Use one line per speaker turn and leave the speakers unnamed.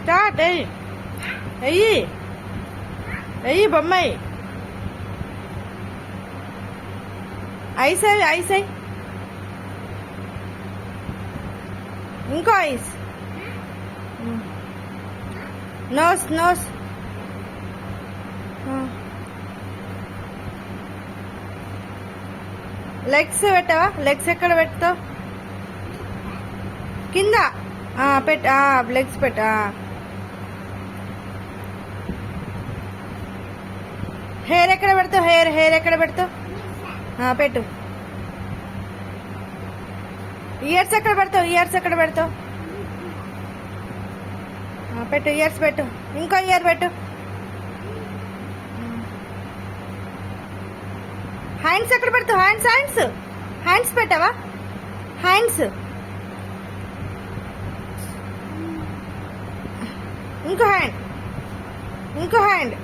Start. ఎయ్యి ఎయ్యి ఎయ్యి బొమ్మాయి. ఐస్ ఐస్ అయ్యి. ఇంకో ఐస్. Nose nose. లెగ్స్ పెట్టావా? లెగ్స్ ఎక్కడ పెడతావు? కింద పెట్ట. లెగ్స్ పెట్ట. హెయిర్ ఎక్కడ పెడతావు? హెయిర్ ఎక్కడ పెడతావు? పెట్టు. ఇయర్స్ ఎక్కడ పెడతావు? ఇయర్స్ ఎక్కడ పెడతావు? పెట్టు. ఇయర్స్ పెట్టు. ఇంకో ఇయర్ పెట్టు. హ్యాండ్స్ ఎక్కడ పెడతావు? హ్యాండ్స్ హ్యాండ్స్ హ్యాండ్స్ పెట్టావా? హ్యాండ్స్. ఇంకో హ్యాండ్. ఇంకో హ్యాండ్.